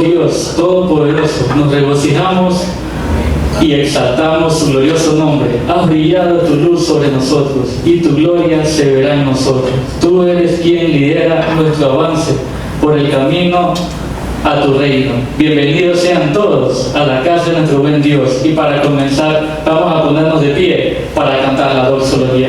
Dios Todopoderoso, nos regocijamos y exaltamos su glorioso nombre. Has brillado tu luz sobre nosotros y tu gloria se verá en nosotros. Tú eres quien lidera nuestro avance por el camino a tu reino. Bienvenidos sean todos a la casa de nuestro buen Dios. Y para comenzar, vamos a ponernos de pie para cantar la doxología.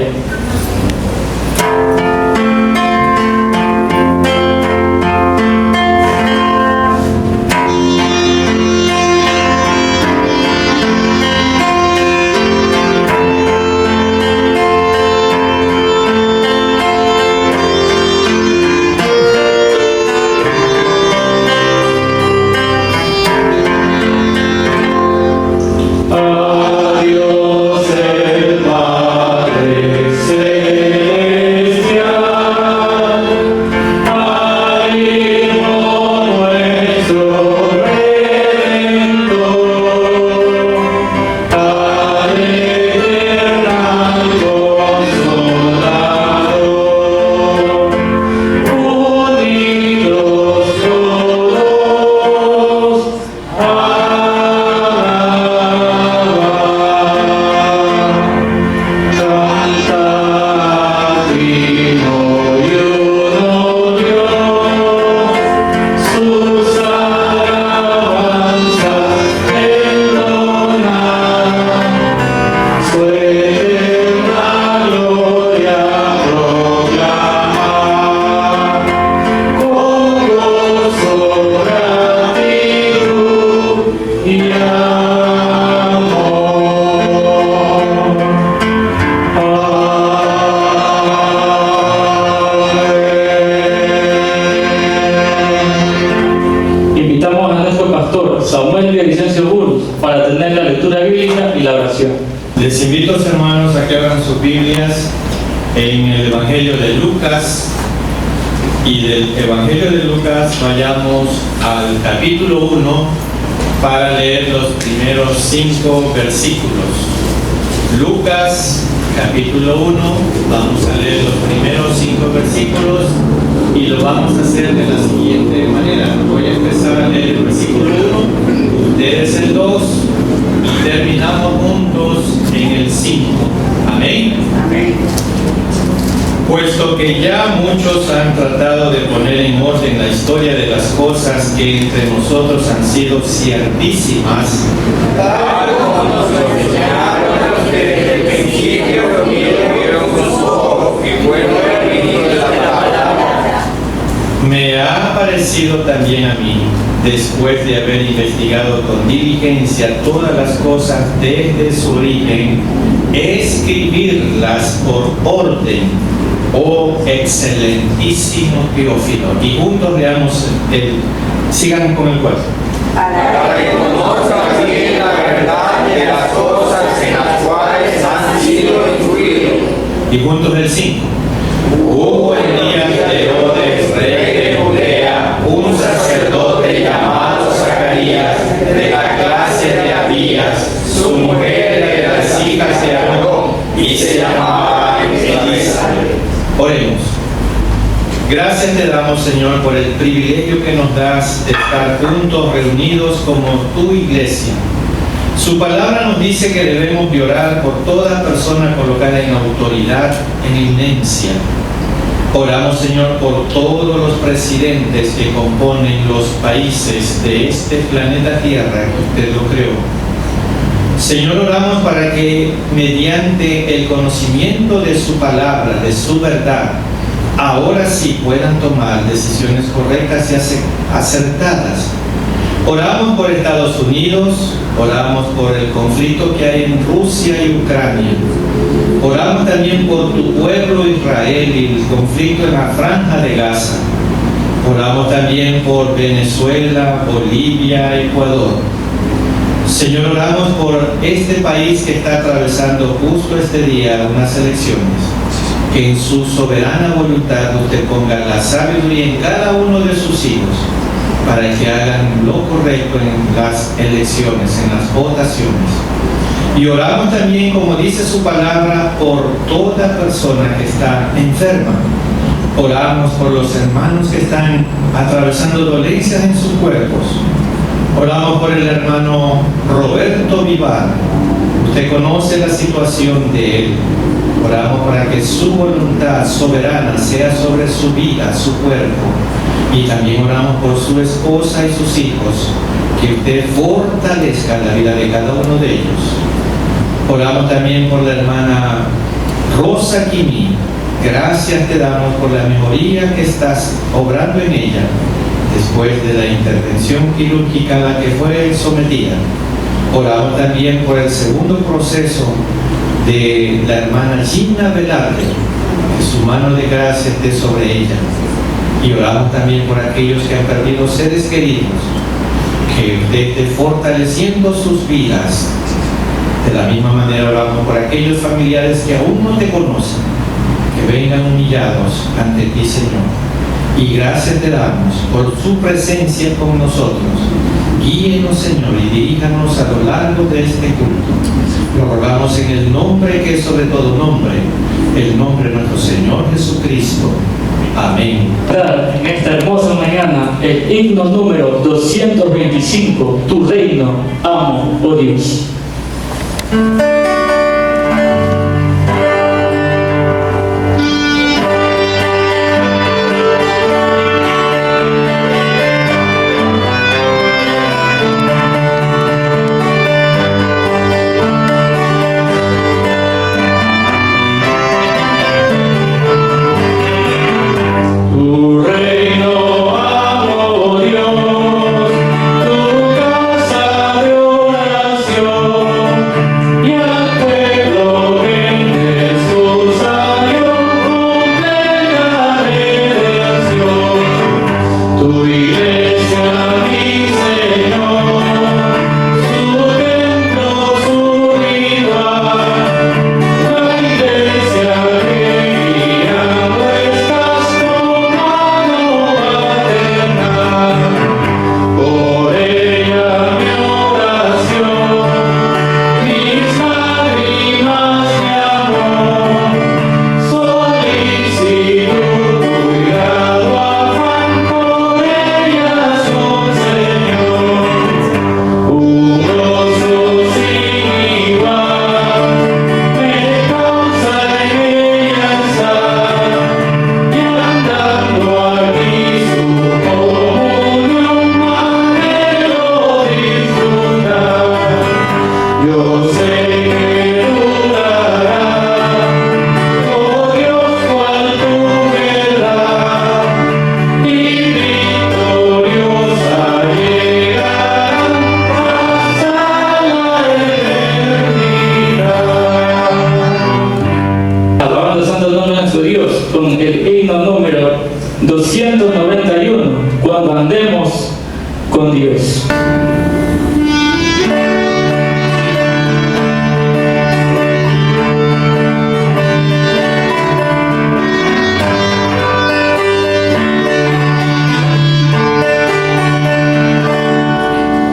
Adiós el Padre Les invito, hermanos, a que abran sus Biblias en el Evangelio de Lucas, y del Evangelio de Lucas vayamos al capítulo 1 para leer los primeros 5 versículos. Lucas, capítulo 1, vamos a leer los primeros 5 versículos y lo vamos a hacer de la siguiente manera. Voy a empezar a leer el versículo 1, ustedes el 2 y terminamos juntos en el 5. Amén. Amén. Puesto que ya muchos han tratado de poner en orden la historia de las cosas que entre nosotros han sido ciertísimas, Tal como nos lo enseñaron los que desde el principio vieron con sus ojos que fue el venido de la palabra, me ha parecido también a mí, después de haber investigado con diligencia todas las cosas desde su origen, escribirlas por orden, oh excelentísimo Teófilo. Y juntos leamos sigan con el 4. para que conozcan bien la verdad de las cosas en las cuales han sido instruidos. Y juntos el 5. Hubo en días de Herodes, rey de Judea, un sacerdote llamado Zacarías, de la clase de Abías, su mujer de las hijas de Aarón, y se llamaba Elizabeth. Oremos. Gracias te damos, Señor, por el privilegio que nos das de estar juntos, reunidos como tu iglesia. Su palabra nos dice que debemos de orar por toda persona colocada en autoridad, en eminencia. Oramos, Señor, por todos los presidentes que componen los países de este planeta Tierra que usted lo creó. Señor, oramos para que mediante el conocimiento de su palabra, de su verdad, ahora sí puedan tomar decisiones correctas y acertadas. Oramos por Estados Unidos, oramos por el conflicto que hay en Rusia y Ucrania. Oramos también por tu pueblo Israel y el conflicto en la franja de Gaza. Oramos también por Venezuela, Bolivia, Ecuador. Señor, oramos por este país que está atravesando justo este día unas elecciones. Que en su soberana voluntad usted ponga la sabiduría en cada uno de sus hijos para que hagan lo correcto en las elecciones, en las votaciones. Y oramos también, como dice su palabra, por toda persona que está enferma. Oramos por los hermanos que están atravesando dolencias en sus cuerpos. Oramos por el hermano Roberto Vivar. Usted conoce la situación de él. Oramos para que su voluntad soberana sea sobre su vida, su cuerpo. Y también oramos por su esposa y sus hijos, que usted fortalezca la vida de cada uno de ellos. Oramos también por la hermana Rosa Quimí. Gracias te damos por la mejoría que estás obrando en ella después de la intervención quirúrgica a la que fue sometida. Oramos también por el segundo proceso de la hermana Gina Velarde, que su mano de gracia esté sobre ella. Y oramos también por aquellos que han perdido seres queridos, que usted esté fortaleciendo sus vidas. De la misma manera oramos por aquellos familiares que aún no te conocen, que vengan humillados ante ti, Señor. Y gracias te damos por su presencia con nosotros. Guíenos, Señor, y diríjanos a lo largo de este culto. Lo rogamos en el nombre que es sobre todo nombre, el nombre de nuestro Señor Jesucristo. Amén. En esta hermosa mañana, el himno número 225, Tu reino amo, oh Dios. Con el himno número 291, cuando andemos con Dios.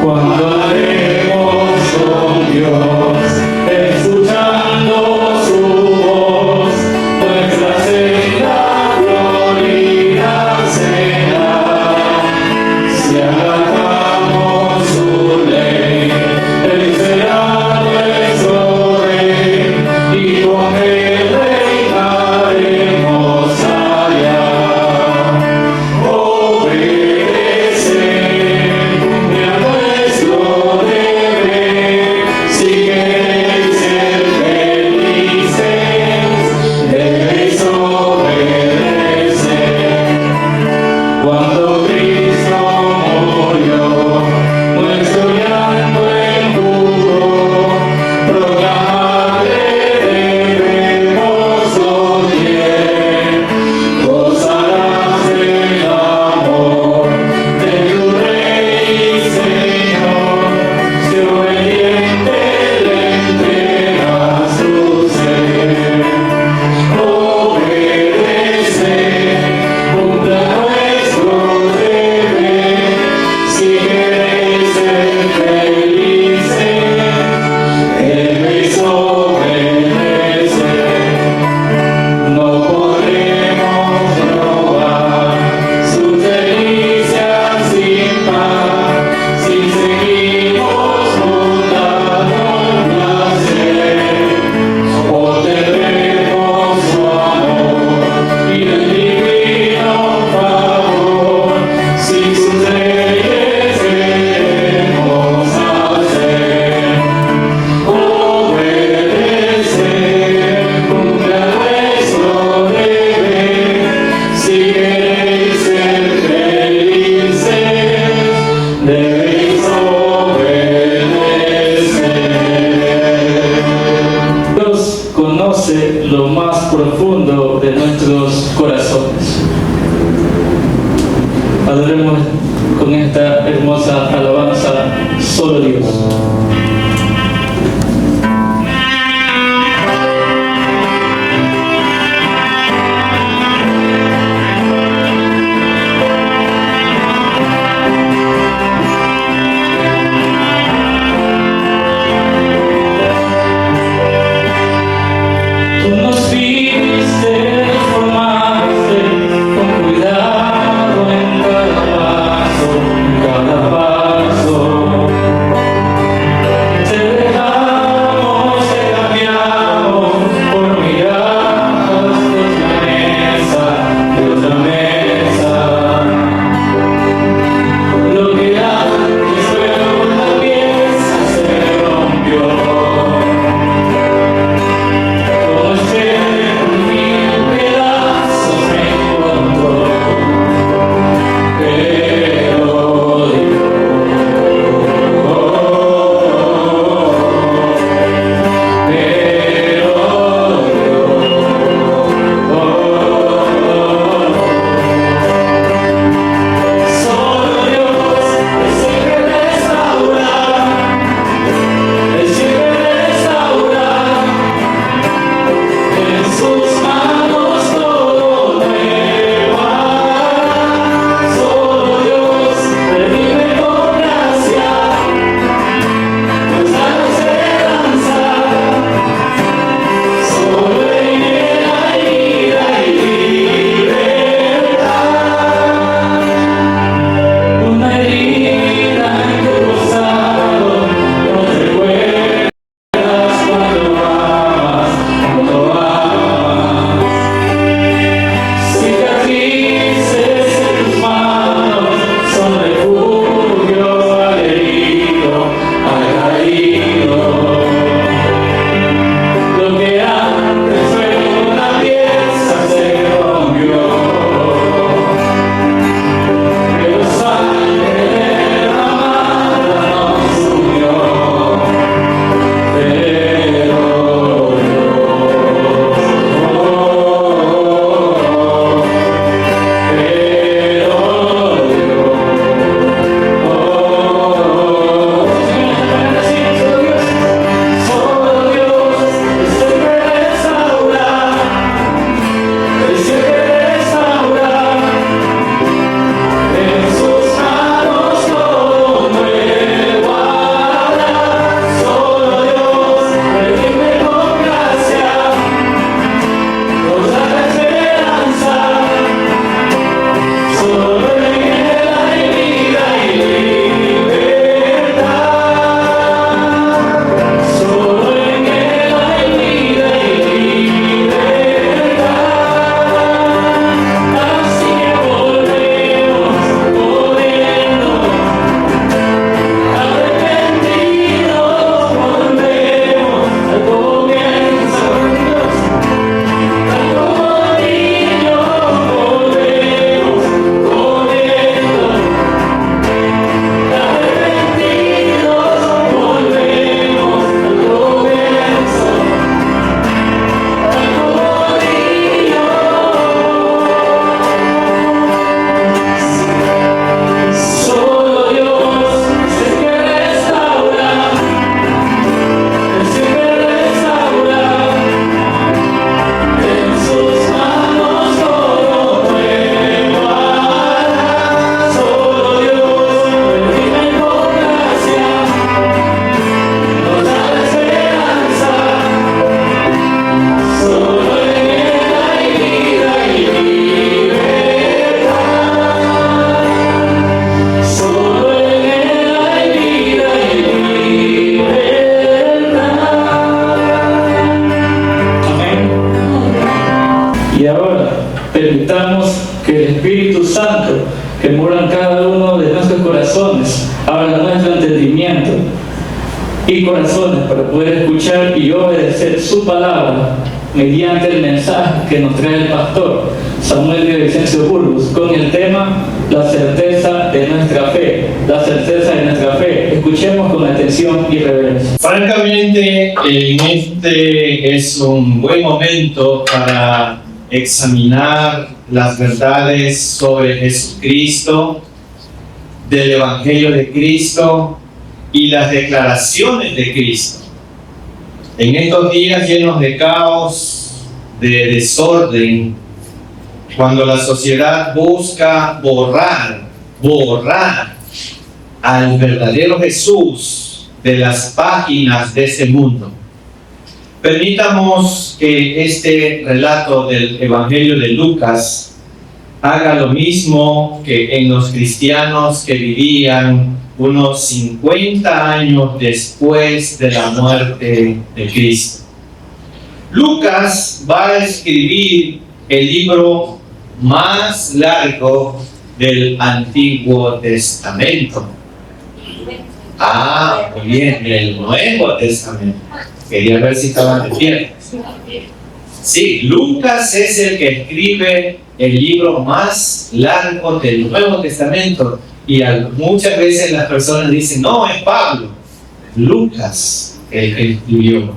Cuando andemos con Dios, escuchando su voz, nuestra senda florida será. Si agradamos su necesitamos que el Espíritu Santo, que mora en cada uno de nuestros corazones, abra nuestro entendimiento y corazones para poder escuchar y obedecer su palabra mediante el mensaje que nos trae el pastor Samuel de Vicencio Burgos con el tema la certeza de nuestra fe. La certeza de nuestra fe. Escuchemos con atención y reverencia. Francamente, este es un buen momento para examinar las verdades sobre Jesucristo, del Evangelio de Cristo y las declaraciones de Cristo. En estos días llenos de caos, de desorden, cuando la sociedad busca borrar al verdadero Jesús de las páginas de este mundo, permitamos que este relato del Evangelio de Lucas haga lo mismo que en los cristianos que vivían unos 50 años después de la muerte de Cristo. Lucas va a escribir el libro más largo del Antiguo Testamento. Muy bien, el Nuevo Testamento. Quería ver si estaban de pie. Sí, Lucas es el que escribe el libro más largo del Nuevo Testamento. Y muchas veces las personas dicen, no, es Pablo. Lucas el que escribió.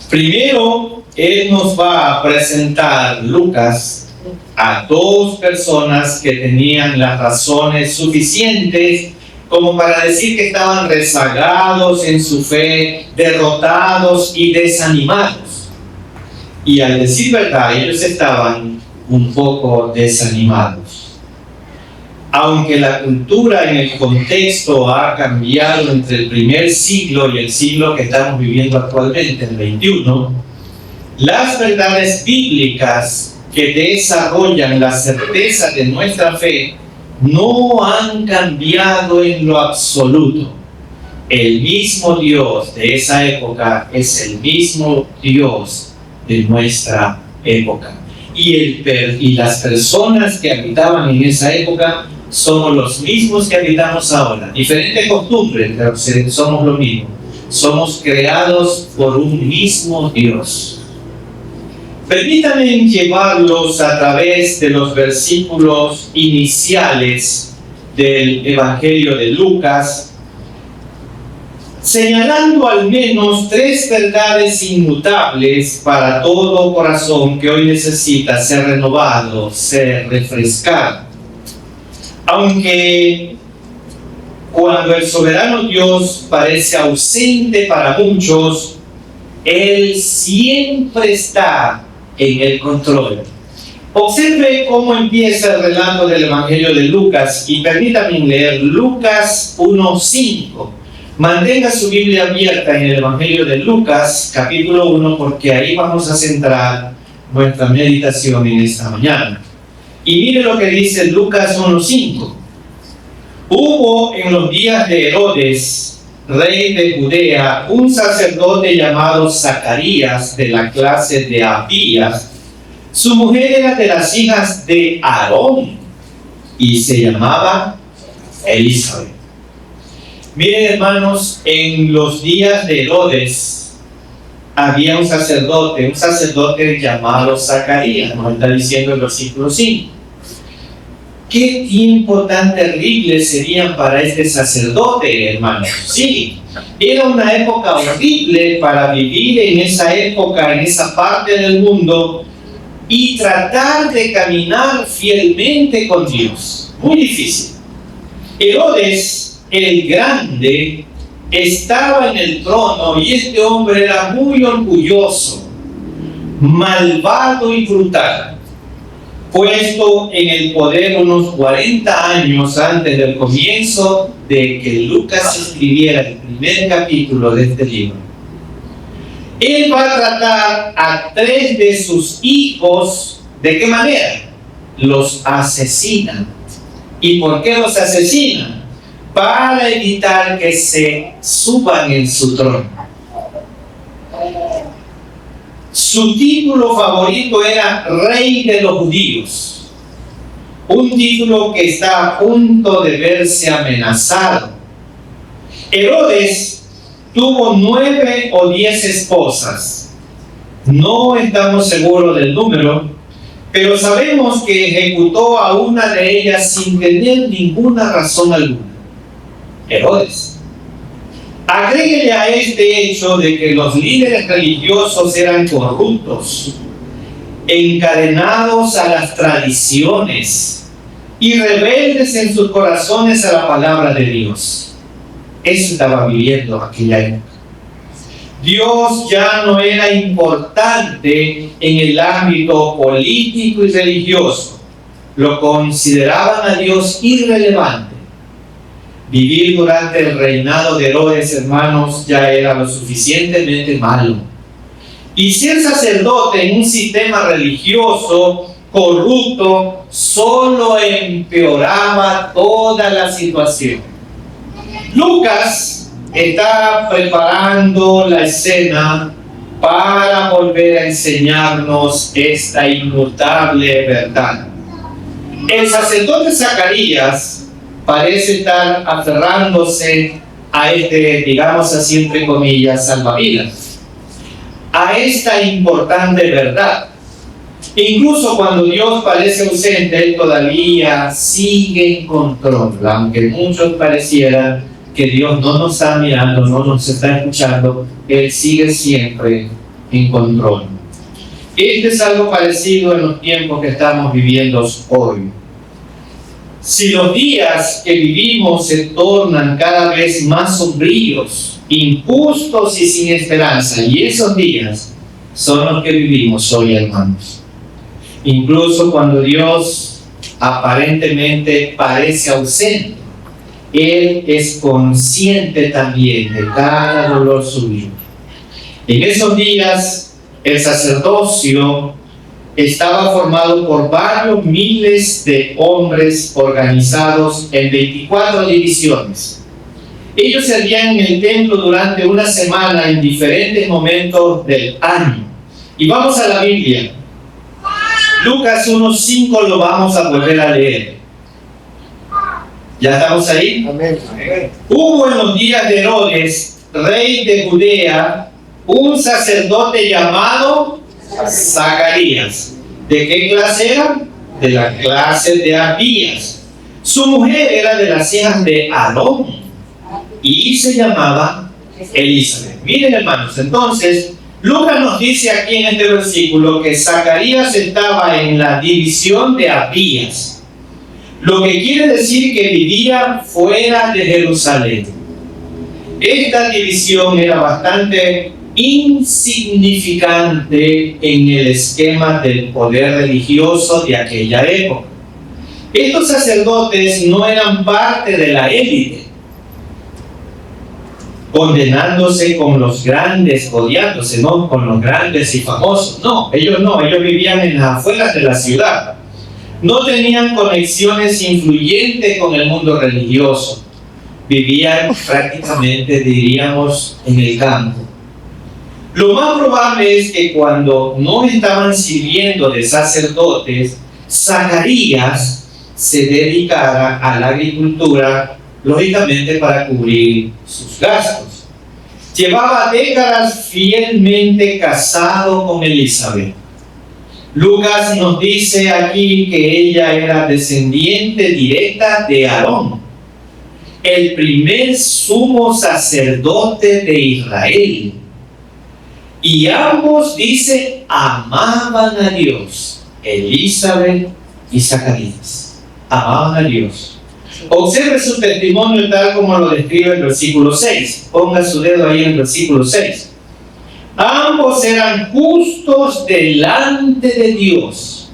Primero, él nos va a presentar, Lucas, a dos personas que tenían las razones suficientes como para decir que estaban rezagados en su fe, derrotados y desanimados. Y al decir verdad, ellos estaban un poco desanimados. Aunque la cultura en el contexto ha cambiado entre el primer siglo y el siglo que estamos viviendo actualmente, el 21, las verdades bíblicas que desarrollan la certeza de nuestra fe no han cambiado en lo absoluto. El mismo Dios de esa época es el mismo Dios de nuestra época. Y las personas que habitaban en esa época somos los mismos que habitamos ahora. Diferentes costumbres, pero somos lo mismo. Somos creados por un mismo Dios. Permítanme llevarlos a través de los versículos iniciales del Evangelio de Lucas, señalando al menos tres verdades inmutables para todo corazón que hoy necesita ser renovado, ser refrescado. Aunque cuando el soberano Dios parece ausente para muchos, Él siempre está en el control. Observe cómo empieza el relato del Evangelio de Lucas y permítame leer Lucas 1:5. Mantenga su Biblia abierta en el Evangelio de Lucas, capítulo 1, porque ahí vamos a centrar nuestra meditación en esta mañana. Y mire lo que dice Lucas 1:5. Hubo en los días de Herodes, rey de Judea, un sacerdote llamado Zacarías, de la clase de Abías. Su mujer era de las hijas de Aarón y se llamaba Elizabeth. Miren, hermanos, en los días de Herodes había un sacerdote llamado Zacarías, nos está diciendo el versículo 5. ¿Qué tiempo tan terrible serían para este sacerdote, hermanos? Sí, era una época horrible para vivir en esa época, en esa parte del mundo, y tratar de caminar fielmente con Dios. Muy difícil. Herodes, el grande, estaba en el trono y este hombre era muy orgulloso, malvado y brutal. Puesto en el poder unos 40 años antes del comienzo de que Lucas escribiera el primer capítulo de este libro. Él va a tratar a 3 de sus hijos, ¿de qué manera? Los asesina. ¿Y por qué los asesina? Para evitar que se suban en su trono. Su título favorito era Rey de los Judíos, un título que está a punto de verse amenazado. Herodes tuvo 9 o 10 esposas. No estamos seguros del número, pero sabemos que ejecutó a una de ellas sin tener ninguna razón alguna. Herodes. Agréguele a este hecho de que los líderes religiosos eran corruptos, encadenados a las tradiciones y rebeldes en sus corazones a la palabra de Dios. Eso estaba viviendo aquella época. Dios ya no era importante en el ámbito político y religioso. Lo consideraban a Dios irrelevante. Vivir durante el reinado de Herodes, hermanos, ya era lo suficientemente malo. Y ser sacerdote en un sistema religioso corrupto solo empeoraba toda la situación. Lucas está preparando la escena para volver a enseñarnos esta inmutable verdad. El sacerdote Zacarías parece estar aferrándose a este, digamos así, entre comillas, salvavidas, a esta importante verdad. Incluso cuando Dios parece ausente, Él todavía sigue en control, aunque muchos pareciera que Dios no nos está mirando, no nos está escuchando, Él sigue siempre en control. Este es algo parecido en los tiempos que estamos viviendo hoy. Si los días que vivimos se tornan cada vez más sombríos, injustos y sin esperanza, y esos días son los que vivimos hoy, hermanos. Incluso cuando Dios aparentemente parece ausente, Él es consciente también de cada dolor suyo. En esos días, el sacerdocio estaba formado por varios miles de hombres organizados en 24 divisiones. Ellos servían en el templo durante una semana en diferentes momentos del año. Y vamos a la Biblia. Lucas 1:5 lo vamos a volver a leer. ¿Ya estamos ahí? Amén. Hubo en los días de Herodes, rey de Judea, un sacerdote llamado Zacarías. ¿De qué clase era? De la clase de Abías. Su mujer era de las hijas de Aarón y se llamaba Elizabeth. Miren, hermanos, entonces Lucas nos dice aquí en este versículo que Zacarías estaba en la división de Abías, lo que quiere decir que vivía fuera de Jerusalén. Esta división era bastante insignificante en el esquema del poder religioso de aquella época. Estos sacerdotes no eran parte de la élite, condenándose con los grandes, odiándose, no con los grandes y famosos. No, ellos vivían en las afueras de la ciudad. No tenían conexiones influyentes con el mundo religioso. Vivían prácticamente, diríamos, en el campo. Lo más probable es que cuando no estaban sirviendo de sacerdotes, Zacarías se dedicara a la agricultura, lógicamente para cubrir sus gastos. Llevaba décadas fielmente casado con Elizabeth. Lucas nos dice aquí que ella era descendiente directa de Aarón, el primer sumo sacerdote de Israel. Y ambos, dice, amaban a Dios, Elizabeth y Zacarías. Amaban a Dios. Observe su testimonio tal como lo describe el versículo 6. Ponga su dedo ahí en el versículo 6. Ambos eran justos delante de Dios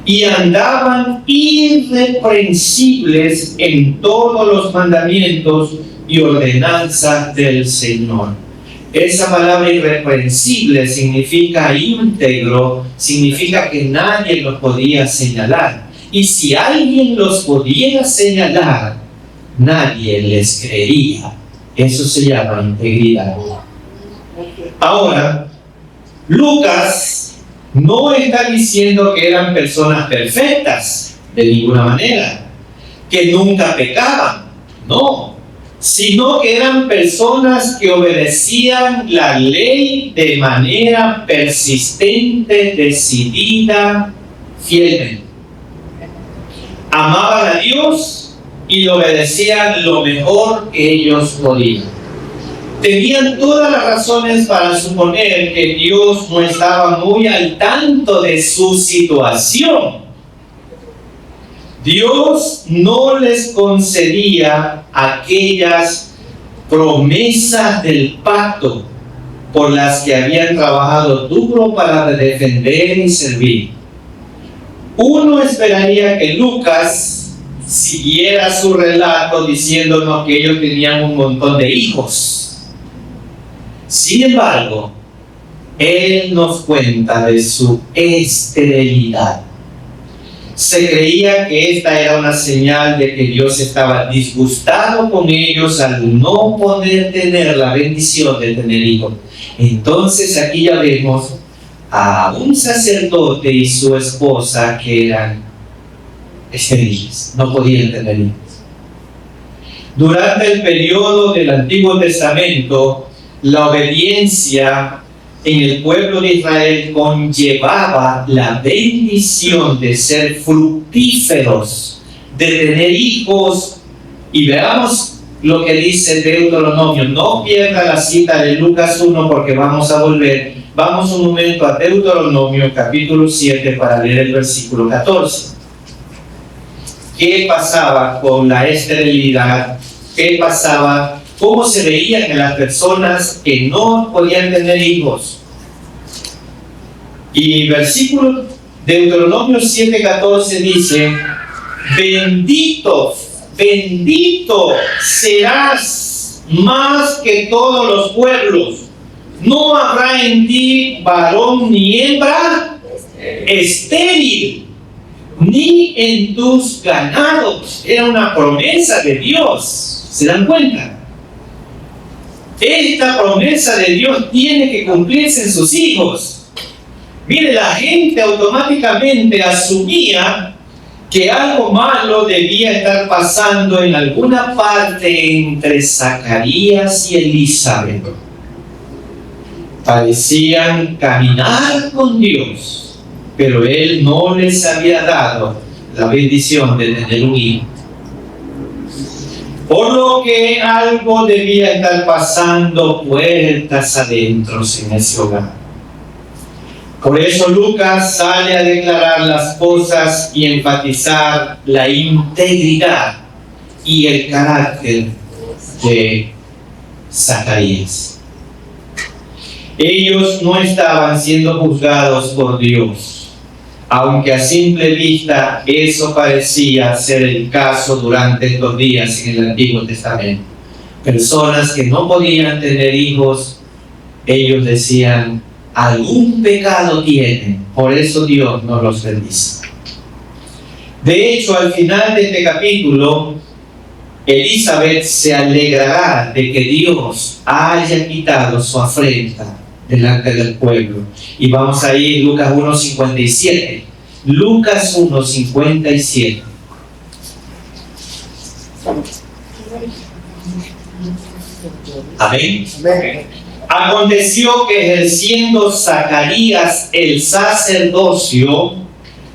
y andaban irreprensibles en todos los mandamientos y ordenanzas del Señor. Esa palabra irreprensible significa íntegro, significa que nadie los podía señalar. Y si alguien los pudiera señalar, nadie les creería. Eso se llama integridad. Ahora, Lucas no está diciendo que eran personas perfectas, de ninguna manera, que nunca pecaban, no, sino que eran personas que obedecían la ley de manera persistente, decidida, fielmente. Amaban a Dios y lo obedecían lo mejor que ellos podían. Tenían todas las razones para suponer que Dios no estaba muy al tanto de su situación. Dios no les concedía aquellas promesas del pacto por las que habían trabajado duro para defender y servir. Uno esperaría que Lucas siguiera su relato diciéndonos que ellos tenían un montón de hijos. Sin embargo, él nos cuenta de su esterilidad. Se creía que esta era una señal de que Dios estaba disgustado con ellos al no poder tener la bendición de tener hijos. Entonces aquí ya vemos a un sacerdote y su esposa que eran estériles, no podían tener hijos. Durante el periodo del Antiguo Testamento, la obediencia en el pueblo de Israel conllevaba la bendición de ser fructíferos, de tener hijos. Y veamos lo que dice Deuteronomio. No pierda la cita de Lucas 1 porque vamos a volver. Vamos un momento a Deuteronomio capítulo 7 para leer el versículo 14. ¿Qué pasaba con la esterilidad? ¿Qué pasaba? ¿Cómo se veían en las personas que no podían tener hijos? Y versículo Deuteronomio 7:14 dice: bendito serás más que todos los pueblos. No habrá en ti varón ni hembra estéril, ni en tus ganados. Era una promesa de Dios. ¿Se dan cuenta? Esta promesa de Dios tiene que cumplirse en sus hijos. Mire, la gente automáticamente asumía que algo malo debía estar pasando en alguna parte entre Zacarías y Elizabeth. Parecían caminar con Dios, pero Él no les había dado la bendición de tener un hijo. Por lo que algo debía estar pasando puertas adentro en ese hogar. Por eso Lucas sale a declarar las cosas y enfatizar la integridad y el carácter de Zacarías. Ellos no estaban siendo juzgados por Dios, aunque a simple vista eso parecía ser el caso durante estos días en el Antiguo Testamento. Personas que no podían tener hijos, ellos decían: algún pecado tienen, por eso Dios no los bendice. De hecho, al final de este capítulo, Elizabeth se alegrará de que Dios haya quitado su afrenta delante del pueblo. Y vamos a ir Lucas 1:57. Lucas 1:57. Amén. Aconteció que ejerciendo Zacarías el sacerdocio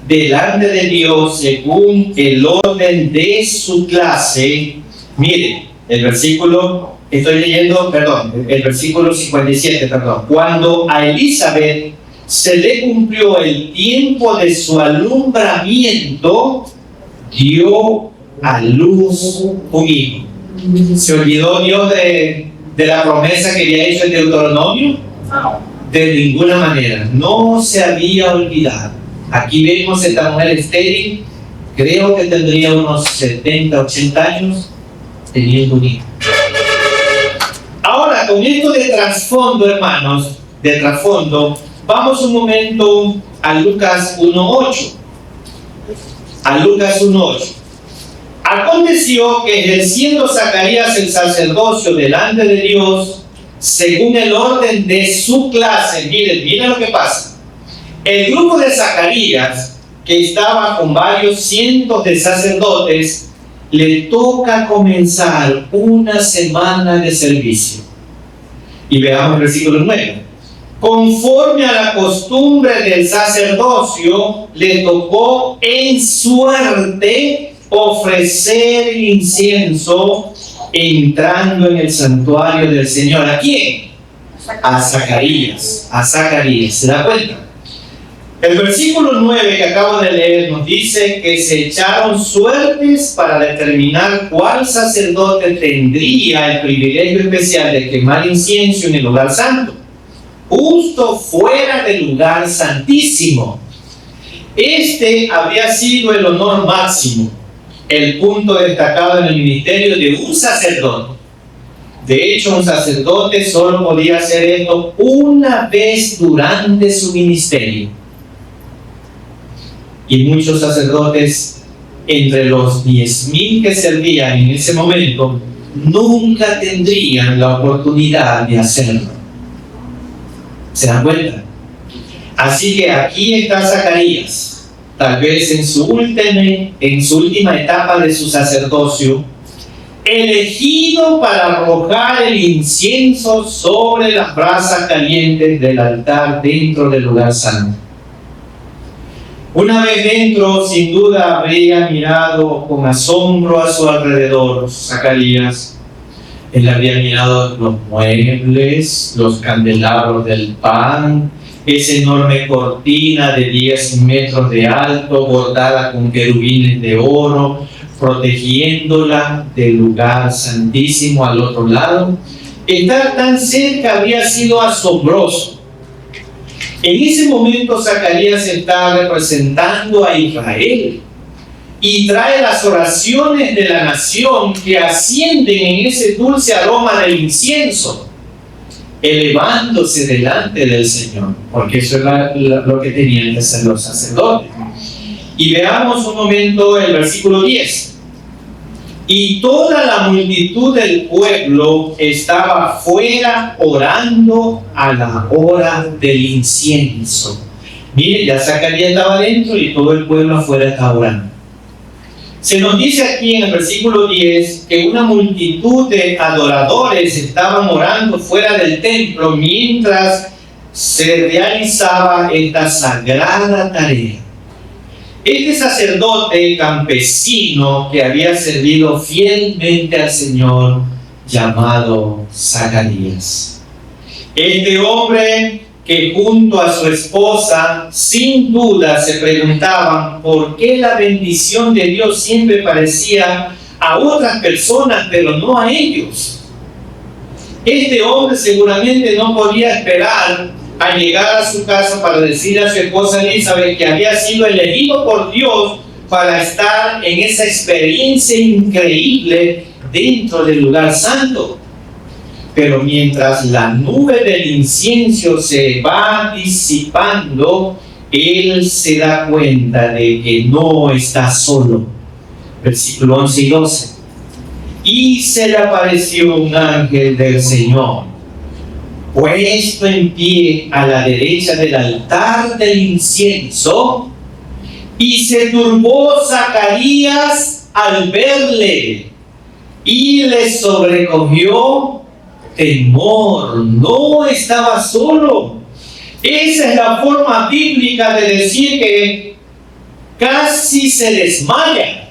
delante de Dios según el orden de su clase, mire, el versículo, el versículo 57, cuando a Elizabeth se le cumplió el tiempo de su alumbramiento, dio a luz un hijo. ¿Se olvidó Dios de la promesa que había hecho en Deuteronomio? De ninguna manera, no se había olvidado. Aquí vemos esta mujer estéril, creo que tendría unos 70, 80 años, teniendo un hijo. Ahora, con esto de trasfondo, hermanos, vamos un momento a Lucas 1:8. A Lucas 1:8. Aconteció que ejerciendo Zacarías el sacerdocio delante de Dios, según el orden de su clase. Miren lo que pasa. El grupo de Zacarías, que estaba con varios cientos de sacerdotes, le toca comenzar una semana de servicio. Y veamos el versículo 9. Conforme a la costumbre del sacerdocio, le tocó en suerte ofrecer el incienso entrando en el santuario del Señor. ¿A quién? A Zacarías. A Zacarías. ¿Se da cuenta? El versículo 9 que acabo de leer nos dice que se echaron suertes para determinar cuál sacerdote tendría el privilegio especial de quemar incienso en el lugar santo, justo fuera del lugar santísimo. Este habría sido el honor máximo, el punto destacado en el ministerio de un sacerdote. De hecho, un sacerdote solo podía hacer esto una vez durante su ministerio. Y muchos sacerdotes, entre los 10,000 que servían en ese momento, nunca tendrían la oportunidad de hacerlo. ¿Se dan cuenta? Así que aquí está Zacarías, tal vez en su última etapa de su sacerdocio, elegido para arrojar el incienso sobre las brasas calientes del altar dentro del lugar santo. Una vez dentro, sin duda habría mirado con asombro a su alrededor Zacarías. Él habría mirado los muebles, los candelabros del pan, esa enorme cortina de 10 metros de alto, bordada con querubines de oro, protegiéndola del lugar santísimo al otro lado. Estar tan cerca había sido asombroso. En ese momento Zacarías está representando a Israel y trae las oraciones de la nación que ascienden en ese dulce aroma del incienso, elevándose delante del Señor, porque eso es lo que tenían que hacer los sacerdotes. Y veamos un momento el versículo 10. Y toda la multitud del pueblo estaba fuera orando a la hora del incienso. Miren, ya Zacarías estaba dentro y todo el pueblo afuera estaba orando. Se nos dice aquí en el versículo 10 que una multitud de adoradores estaban orando fuera del templo mientras se realizaba esta sagrada tarea. Este sacerdote campesino que había servido fielmente al Señor, llamado Zacarías. Este hombre que junto a su esposa sin duda se preguntaban por qué la bendición de Dios siempre parecía a otras personas pero no a ellos. Este hombre seguramente no podía esperar a llegar a su casa para decirle a su esposa Elizabeth que había sido elegido por Dios para estar en esa experiencia increíble dentro del lugar santo. Pero mientras la nube del incienso se va disipando, él se da cuenta de que no está solo. Versículo 11 y 12. Y se le apareció un ángel del Señor, puesto en pie a la derecha del altar del incienso, y se turbó Zacarías al verle, y le sobrecogió temor. No estaba solo. Esa es la forma bíblica de decir que casi se desmaya.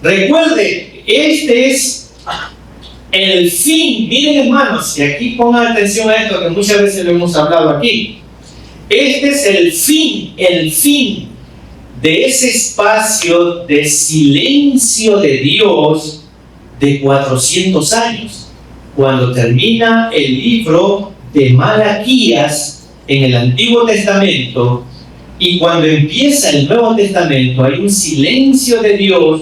Recuerde, este es el fin. Miren, hermanos, y aquí pongan atención a esto que muchas veces lo hemos hablado aquí. Este es el fin de ese espacio de silencio de Dios de 400 años. Cuando termina el libro de Malaquías en el Antiguo Testamento y cuando empieza el Nuevo Testamento, hay un silencio de Dios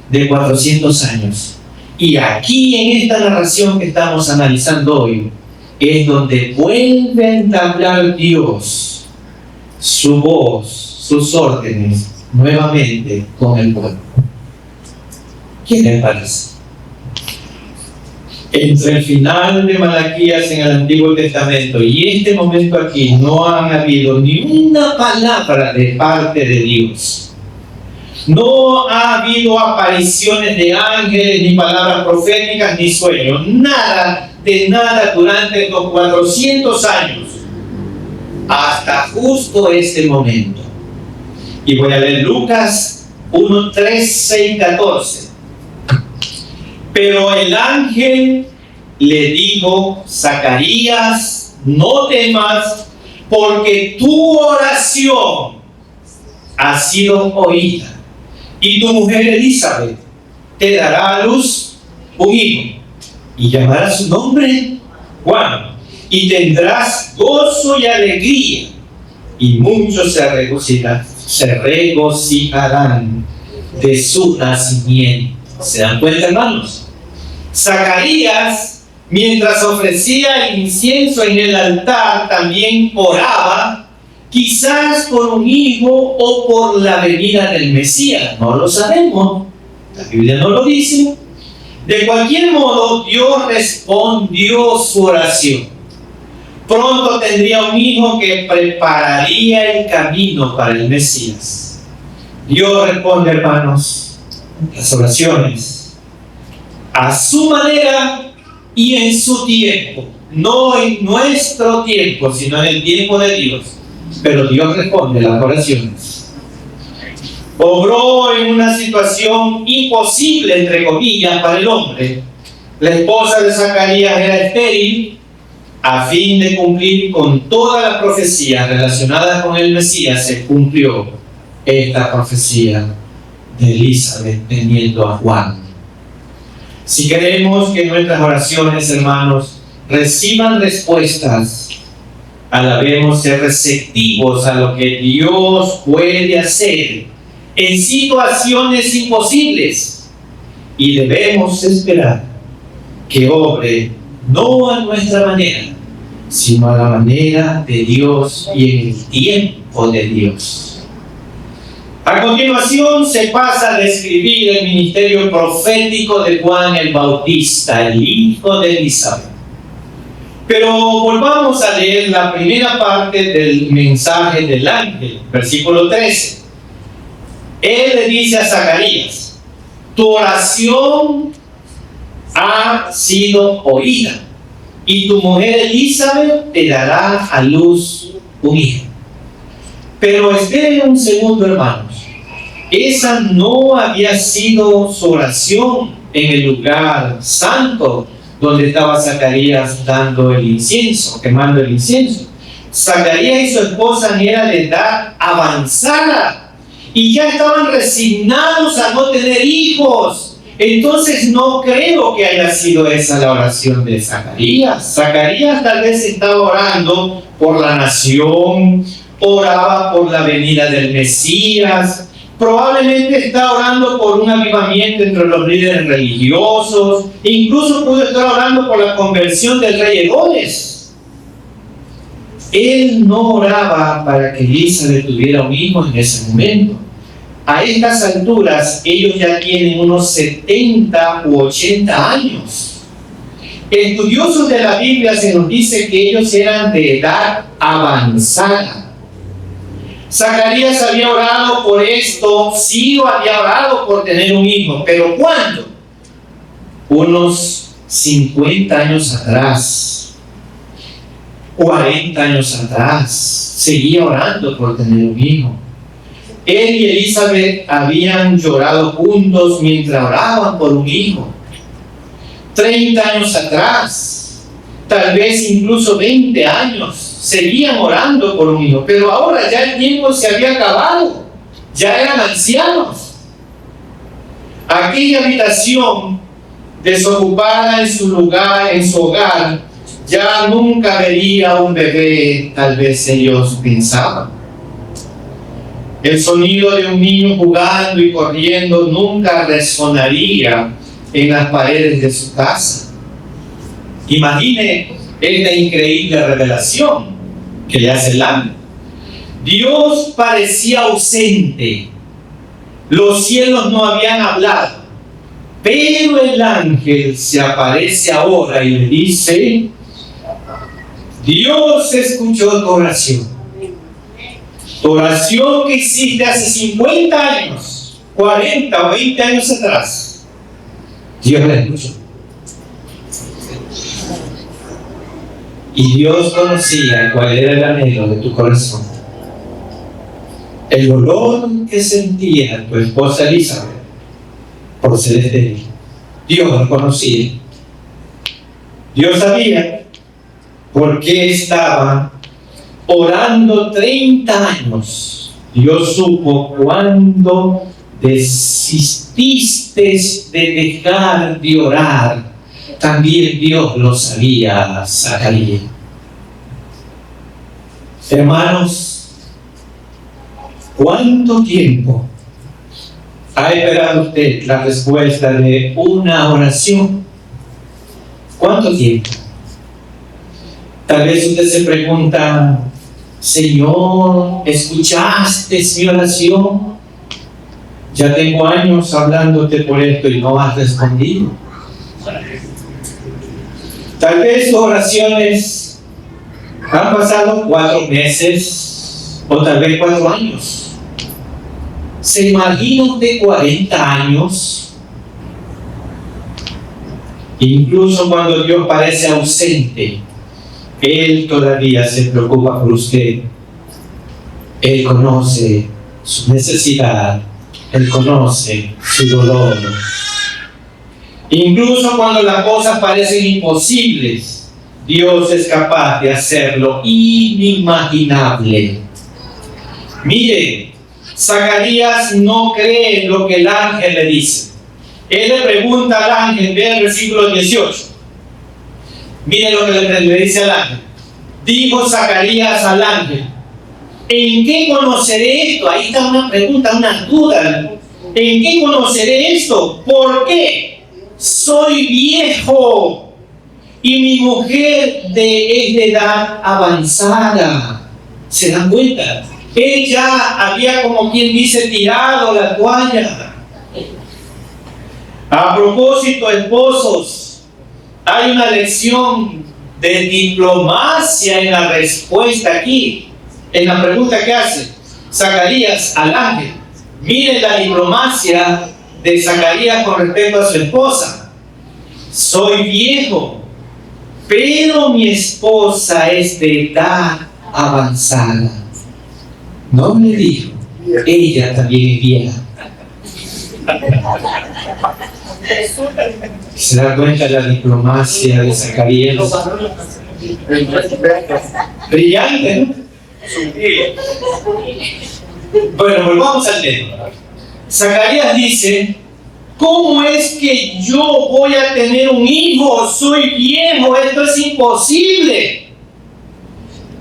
de 400 años. Y aquí en esta narración que estamos analizando hoy es donde vuelve a entablar Dios su voz, sus órdenes nuevamente con el pueblo. ¿Qué les parece? Entre el final de Malaquías en el Antiguo Testamento y este momento aquí no han habido ni una palabra de parte de Dios. No ha habido apariciones de ángeles, ni palabras proféticas, ni sueños. Nada de nada durante los 400 años. Hasta justo este momento. Y voy a leer Lucas 1, 3, 6, 14. Pero el ángel le dijo: Zacarías, no temas, porque tu oración ha sido oída, y tu mujer Elizabeth te dará a luz un hijo, y llamará su nombre Juan, y tendrás gozo y alegría, y muchos se regocijarán de su nacimiento. ¿Se dan cuenta, hermanos? Zacarías, mientras ofrecía el incienso en el altar, también oraba, quizás por un hijo o por la venida del Mesías. No lo sabemos, la Biblia no lo dice. De cualquier modo, Dios respondió su oración. Pronto tendría un hijo que prepararía el camino para el Mesías. Dios responde, hermanos, las oraciones a su manera y en su tiempo, no en nuestro tiempo, sino en el tiempo de Dios. Pero Dios responde las oraciones. Obró en una situación imposible, entre comillas, para el hombre. La esposa de Zacarías era estéril. A fin de cumplir con toda la profecía relacionada con el Mesías, se cumplió esta profecía de Elizabeth teniendo a Juan. Si queremos que nuestras oraciones, hermanos, reciban respuestas, alabemos ser receptivos a lo que Dios puede hacer en situaciones imposibles, y debemos esperar que obre no a nuestra manera, sino a la manera de Dios y en el tiempo de Dios. A continuación se pasa a describir el ministerio profético de Juan el Bautista, el hijo de Elizabeth. Pero volvamos a leer la primera parte del mensaje del ángel, versículo 13. Él le dice a Zacarías: tu oración ha sido oída, y tu mujer Elizabeth te dará a luz un hijo. Pero esperen un segundo, hermanos. Esa no había sido su oración en el lugar santo donde estaba Zacarías dando el incienso, quemando el incienso. Zacarías y su esposa eran de edad avanzada y ya estaban resignados a no tener hijos. Entonces no creo que haya sido esa la oración de Zacarías. Zacarías tal vez estaba orando por la nación, oraba por la venida del Mesías, probablemente está orando por un avivamiento entre los líderes religiosos, incluso pudo estar orando por la conversión del rey Herodes. Él no oraba para que Elizabeth tuviera un hijo en ese momento. A estas alturas, ellos ya tienen unos 70 u 80 años. Estudiosos de la Biblia se nos dice que ellos eran de edad avanzada. Zacarías había orado por esto, sí, había orado por tener un hijo, pero ¿cuándo? Unos 50 años atrás, 40 años atrás, seguía orando por tener un hijo. Él y Elizabeth habían llorado juntos mientras oraban por un hijo. 30 años atrás, tal vez incluso 20 años, seguían orando por un hijo, pero ahora ya el tiempo se había acabado, ya eran ancianos. Aquella habitación desocupada en su lugar, en su hogar, ya nunca vería un bebé, tal vez ellos pensaban. El sonido de un niño jugando y corriendo nunca resonaría en las paredes de su casa. Imagine esta increíble revelación que le hace el ángel. Dios parecía ausente. Los cielos no habían hablado. Pero el ángel se aparece ahora y le dice: Dios escuchó tu oración. Tu oración que hiciste hace 50 años, 40 o 20 años atrás. Dios la escuchó. Y Dios conocía cuál era el anhelo de tu corazón. El dolor que sentía tu esposa Elizabeth por ser estéril. Dios lo conocía. Dios sabía por qué estaba orando 30 años. Dios supo cuándo desististe de dejar de orar. También Dios lo sabía, Zacarías. Hermanos, ¿cuánto tiempo ha esperado usted la respuesta de una oración? ¿Cuánto tiempo? Tal vez usted se pregunta: Señor, ¿escuchaste mi oración? Ya tengo años hablándote por esto y no has respondido. Tal vez sus oraciones han pasado 4 meses o tal vez 4 años. ¿Se imagina usted 40 años? Incluso cuando Dios parece ausente, Él todavía se preocupa por usted. Él conoce su necesidad. Él conoce su dolor. Incluso cuando las cosas parecen imposibles, Dios es capaz de hacer lo inimaginable. Mire, Zacarías no cree en lo que el ángel le dice. Él le pregunta al ángel, ve el versículo 18. Mire lo que le dice al ángel. Dijo Zacarías al ángel: ¿en qué conoceré esto? Ahí está una pregunta, una duda. ¿En qué conoceré esto? ¿Por qué? Soy viejo y mi mujer es de edad avanzada. ¿Se dan cuenta? Él ya había, como quien dice, tirado la toalla. A propósito, esposos, hay una lección de diplomacia en la respuesta aquí, en la pregunta que hace Zacarías al ángel. Miren la diplomacia de Zacarías con respecto a su esposa. Soy viejo, pero mi esposa es de edad avanzada. No me dijo, ella también es vieja. ¿Se da cuenta de la diplomacia de Zacarías? Brillante, ¿no? Bueno, volvamos al tema. Zacarías dice: ¿cómo es que yo voy a tener un hijo? Soy viejo, esto es imposible.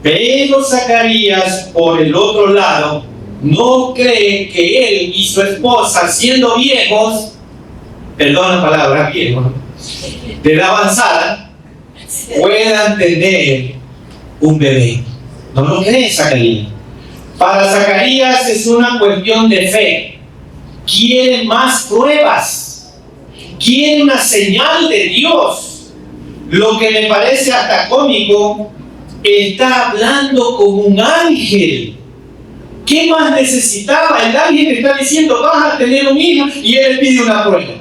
Pero Zacarías, por el otro lado, no cree que él y su esposa, siendo viejos, perdón la palabra viejo, de edad avanzada, puedan tener un bebé. No lo cree Zacarías. Para Zacarías es una cuestión de fe. Quiere más pruebas. Quiere una señal de Dios. Lo que me parece hasta cómico, está hablando con un ángel. ¿Qué más necesitaba? El ángel le está diciendo: vas a tener un hijo, y él le pide una prueba.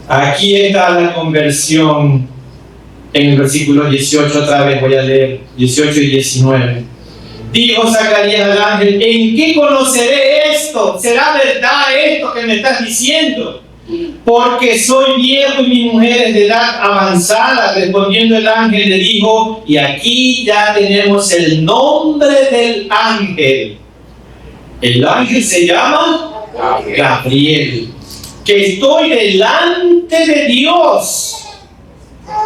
Aquí está la conversión. En el versículo 18, otra vez voy a leer 18 y 19. Dijo Zacarías al ángel: ¿en qué conoceré esto? ¿Será verdad esto que me estás diciendo? Porque soy viejo y mi mujer es de edad avanzada. Respondiendo el ángel le dijo, y aquí ya tenemos el nombre del ángel. El ángel se llama Gabriel. Que estoy delante de Dios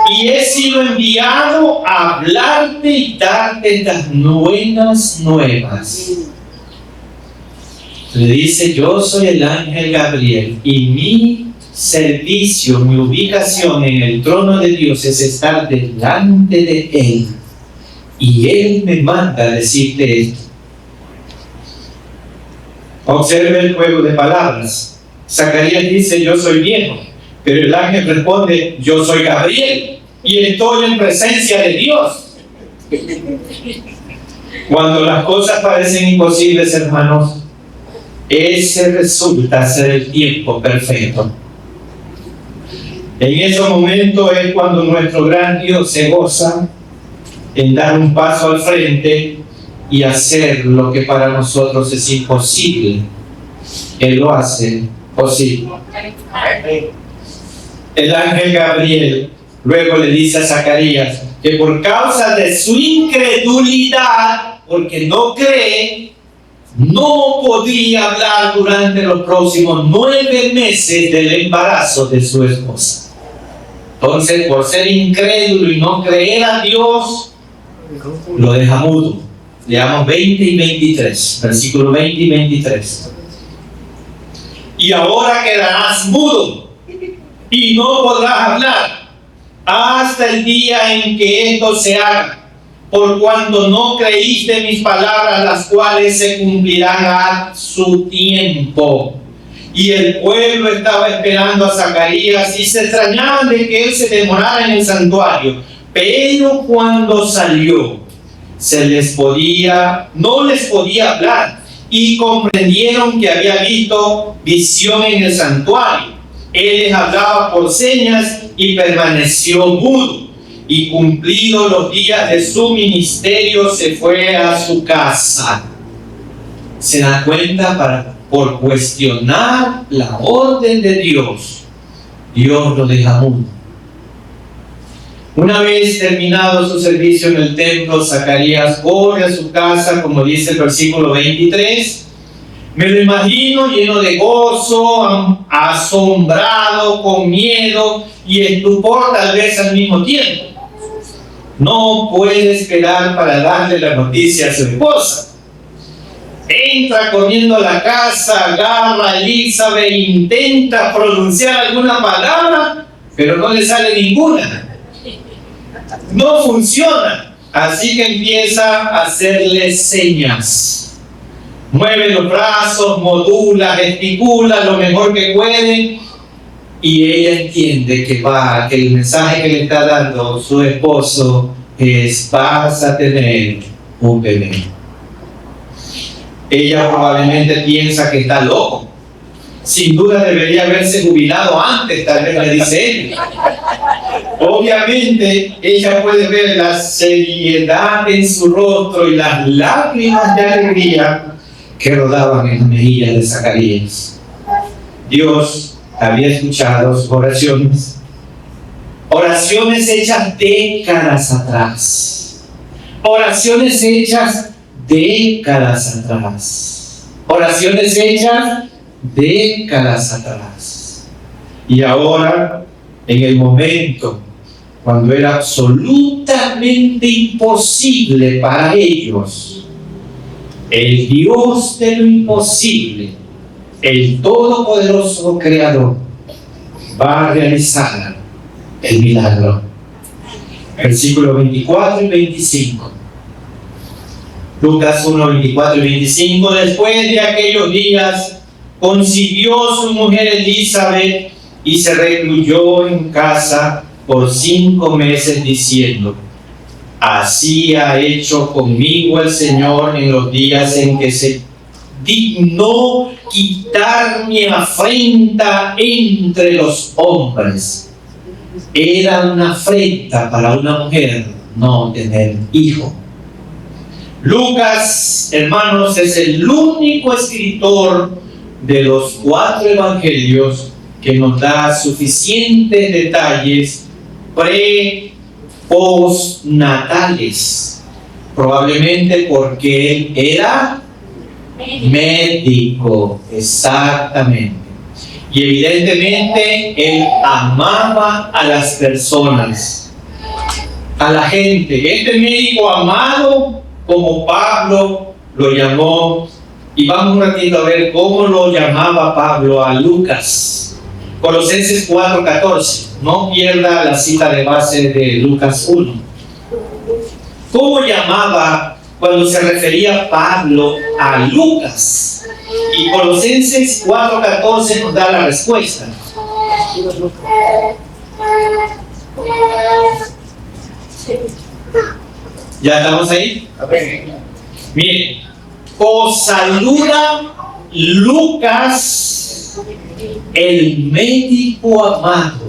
y he sido enviado a hablarte y darte las buenas nuevas. Le dice: yo soy el ángel Gabriel y mi servicio, mi ubicación en el trono de Dios es estar delante de Él. Y Él me manda a decirte esto. Observe el juego de palabras. Zacarías dice, yo soy viejo, pero el ángel responde, yo soy Gabriel y estoy en presencia de Dios. Cuando las cosas parecen imposibles, hermanos, ese resulta ser el tiempo perfecto. En esos momentos es cuando nuestro gran Dios se goza en dar un paso al frente y hacer lo que para nosotros es imposible. Él lo hace posible. El ángel Gabriel luego le dice a Zacarías que por causa de su incredulidad, porque no cree, no podría hablar durante los próximos 9 meses del embarazo de su esposa. Entonces, por ser incrédulo y no creer a Dios, lo deja mudo. Leamos 20 y 23, versículos 20 y 23. Y ahora quedarás mudo y no podrás hablar hasta el día en que esto se haga, por cuanto no creíste mis palabras, las cuales se cumplirán a su tiempo. Y el pueblo estaba esperando a Zacarías y se extrañaban de que él se demorara en el santuario. Pero cuando salió, no les podía hablar, y comprendieron que había visto visión en el santuario. Él les hablaba por señas y permaneció mudo. Y cumplidos los días de su ministerio, se fue a su casa. ¿Se dan cuenta? Por cuestionar la orden de Dios, Dios lo deja mudo. Una vez terminado su servicio en el templo, Zacarías corre a su casa, como dice el versículo 23. Me lo imagino lleno de gozo, asombrado, con miedo y estupor tal vez al mismo tiempo. No puede esperar para darle la noticia a su esposa. Entra corriendo a la casa, agarra a Elizabeth e intenta pronunciar alguna palabra, pero no le sale ninguna. No funciona. Así que empieza a hacerle señas. Mueve los brazos, modula, gesticula lo mejor que puede. Y ella entiende que el mensaje que le está dando su esposo es: vas a tener un bebé. Ella probablemente piensa que está loco. Sin duda debería haberse jubilado antes, tal vez le dice él. Obviamente ella puede ver la seriedad en su rostro y las lágrimas de alegría que rodaban en las mejillas de Zacarías. Dios había escuchado sus oraciones hechas décadas atrás. Oraciones hechas décadas atrás. Oraciones hechas décadas atrás. Y ahora, en el momento cuando era absolutamente imposible para ellos, el Dios de lo imposible, el todopoderoso Creador, va a realizar el milagro. Versículos 24 y 25. Lucas 1, 24 y 25. Después de aquellos días, concibió su mujer Elizabeth y se recluyó en casa por 5 meses, diciendo: así ha hecho conmigo el Señor en los días en que se dignó quitar mi afrenta entre los hombres. Era una afrenta para una mujer no tener hijo. Lucas, hermanos, es el único escritor de los 4 evangelios que nos da suficientes detalles postnatales, probablemente porque él era médico, exactamente, y evidentemente él amaba a las personas, a la gente. Este médico amado, como Pablo lo llamó, y vamos un ratito a ver cómo lo llamaba Pablo a Lucas. Colosenses 4:14. No pierda la cita de base de Lucas 1. ¿Cómo llamaba cuando se refería Pablo a Lucas? Y Colosenses 4:14 nos da la respuesta. ¿Ya estamos ahí? Miren, os saluda Lucas, el médico amado,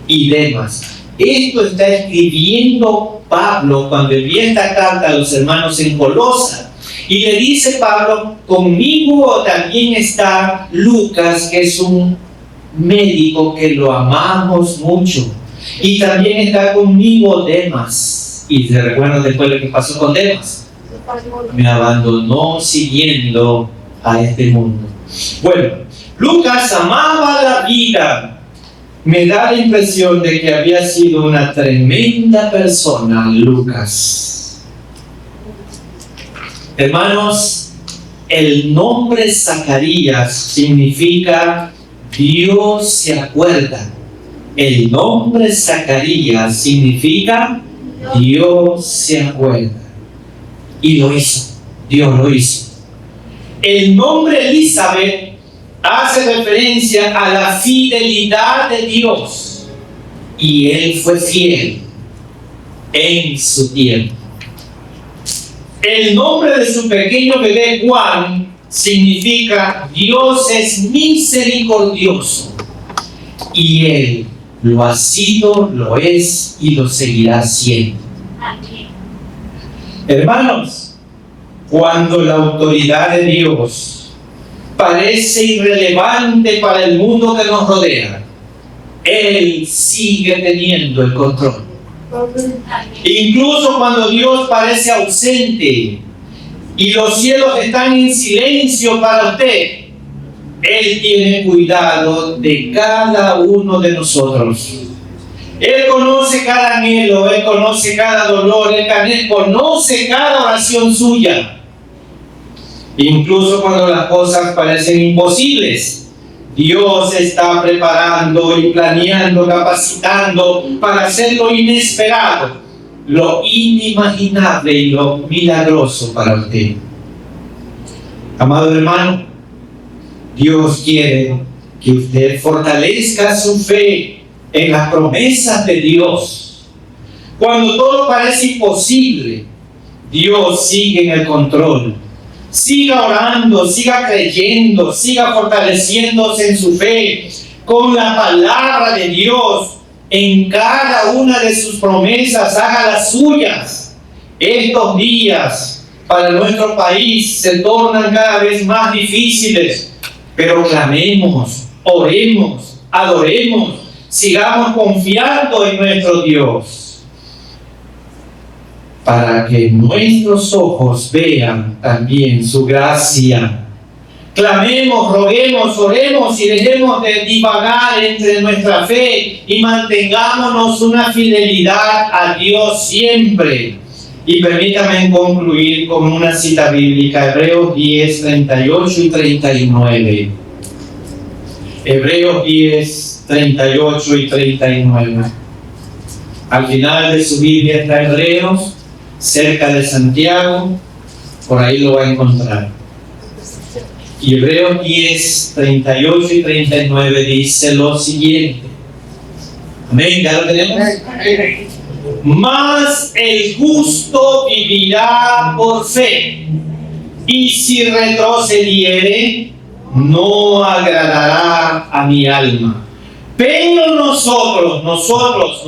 y Demas. Esto está escribiendo Pablo cuando envía esta carta a los hermanos en Colosa. Y le dice Pablo, conmigo también está Lucas, que es un médico que lo amamos mucho. Y también está conmigo Demas. Y se recuerdan después lo que pasó con Demas. Me abandonó siguiendo a este mundo. Bueno, Lucas amaba la vida. Me da la impresión de que había sido una tremenda persona, Lucas. Hermanos, el nombre Zacarías significa Dios se acuerda. El nombre Zacarías significa Dios se acuerda. Y lo hizo. Dios lo hizo. El nombre Elizabeth hace referencia a la fidelidad de Dios. Y él fue fiel en su tiempo. El nombre de su pequeño bebé Juan significa Dios es misericordioso. Y él lo ha sido, lo es y lo seguirá siendo. Hermanos, cuando la autoridad de Dios parece irrelevante para el mundo que nos rodea, Él sigue teniendo el control. Incluso cuando Dios parece ausente y los cielos están en silencio para usted, Él tiene cuidado de cada uno de nosotros. Él conoce cada anhelo, Él conoce cada dolor, Él conoce cada oración suya. Incluso cuando las cosas parecen imposibles, Dios está preparando y planeando, capacitando para hacer lo inesperado, lo inimaginable y lo milagroso para usted. Amado hermano, Dios quiere que usted fortalezca su fe en las promesas de Dios. Cuando todo parece imposible, Dios sigue en el control. Siga orando, siga creyendo, siga fortaleciéndose en su fe con la palabra de Dios. En cada una de sus promesas, haga las suyas. Estos días para nuestro país se tornan cada vez más difíciles, pero clamemos, oremos, adoremos, sigamos confiando en nuestro Dios, para que nuestros ojos vean también su gracia. Clamemos, roguemos, oremos y dejemos de divagar entre nuestra fe y mantengámonos una fidelidad a Dios siempre. Y permítame concluir con una cita bíblica, Hebreos 10, 38 y 39. Hebreos 10, 38 y 39. Al final de su Biblia está Hebreos, cerca de Santiago, por ahí lo va a encontrar. Y Hebreos 10, 38 y 39 dice lo siguiente. Amén, ¿ya lo tenemos? Mas el justo vivirá por fe, y si retrocediere, no agradará a mi alma. Pero nosotros no somos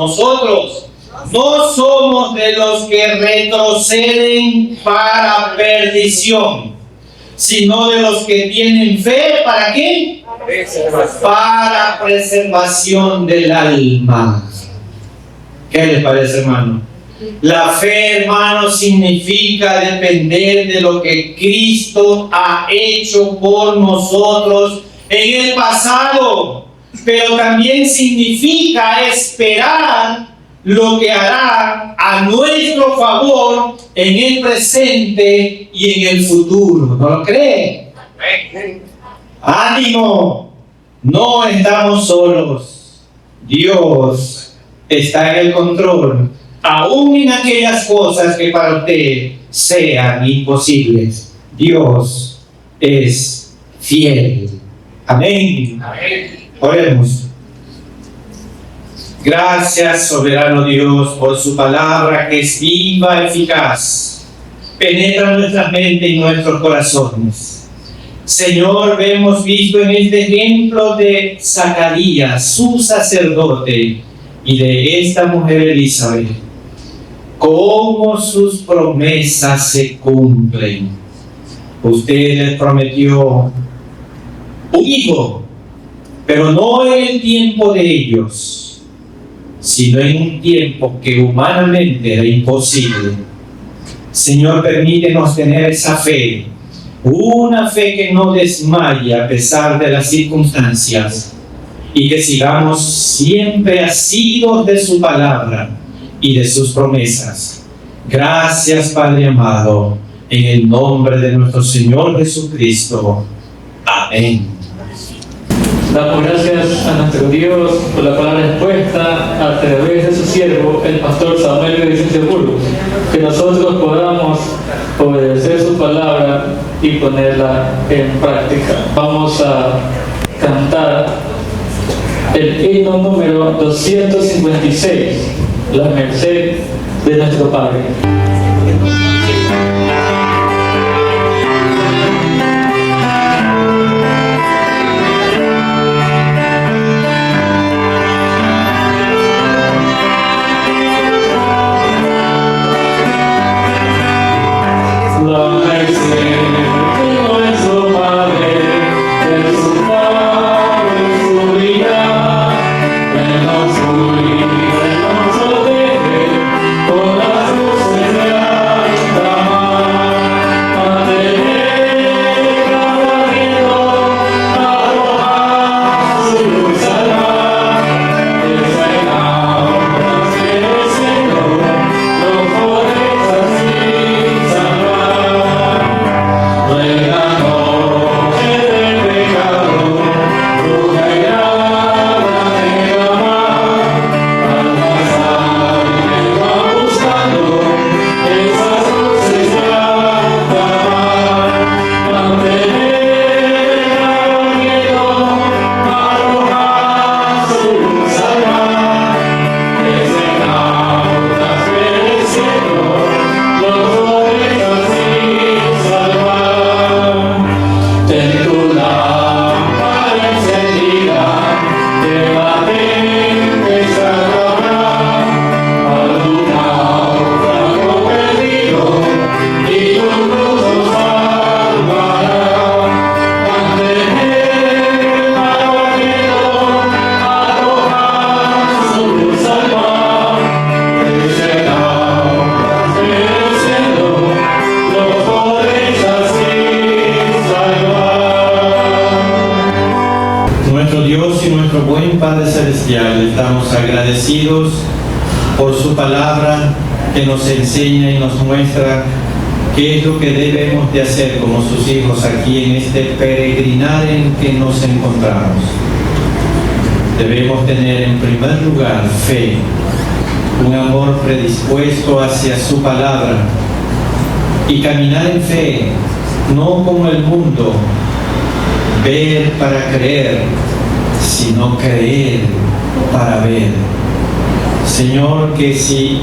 de los que retroceden para perdición, sino de los que tienen fe, ¿para qué? Para preservación del alma. ¿Qué les parece, hermano? La fe, hermano, significa depender de lo que Cristo ha hecho por nosotros en el pasado, pero también significa esperar lo que hará a nuestro favor en el presente y en el futuro. ¿No lo cree? ¡Ánimo! No estamos solos. Dios está en el control, aún en aquellas cosas que para usted sean imposibles. Dios es fiel. Amén. Oremos. Gracias, soberano Dios, por su palabra que es viva, eficaz, penetra nuestra mente y nuestros corazones. Señor, hemos visto en este ejemplo de Zacarías, su sacerdote, y de esta mujer Elizabeth, cómo sus promesas se cumplen. Usted les prometió un hijo, pero no en el tiempo de ellos, sino en un tiempo que humanamente era imposible. Señor, permítenos tener esa fe, una fe que no desmaya a pesar de las circunstancias, y que sigamos siempre asidos de su palabra y de sus promesas. Gracias, Padre amado, en el nombre de nuestro Señor Jesucristo. Amén. Damos gracias a nuestro Dios por la palabra expuesta a través de su siervo, el pastor Samuel de Vicencia Burgos, que nosotros podamos obedecer su palabra y ponerla en práctica. Vamos a cantar el himno número 256, la merced de nuestro Padre. Estamos agradecidos por su palabra que nos enseña y nos muestra qué es lo que debemos de hacer como sus hijos aquí en este peregrinar en que nos encontramos. Debemos tener en primer lugar fe, un amor predispuesto hacia su palabra y caminar en fe, no como el mundo, ver para creer, sino creer para ver. Señor, que si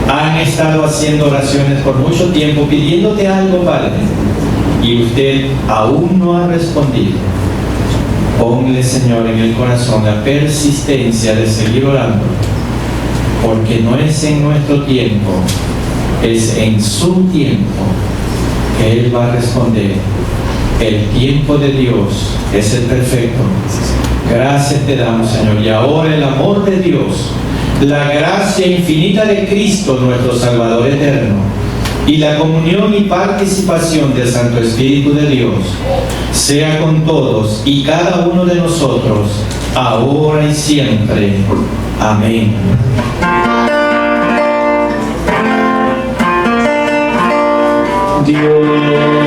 han estado haciendo oraciones por mucho tiempo pidiéndote algo, Padre, y usted aún no ha respondido, ponle, Señor, en el corazón la persistencia de seguir orando, porque no es en nuestro tiempo, es en su tiempo que Él va a responder. El tiempo de Dios es el perfecto. Gracias te damos, Señor. Y ahora el amor de Dios, la gracia infinita de Cristo, nuestro Salvador eterno, y la comunión y participación del Santo Espíritu de Dios, sea con todos y cada uno de nosotros, ahora y siempre. Amén. Dios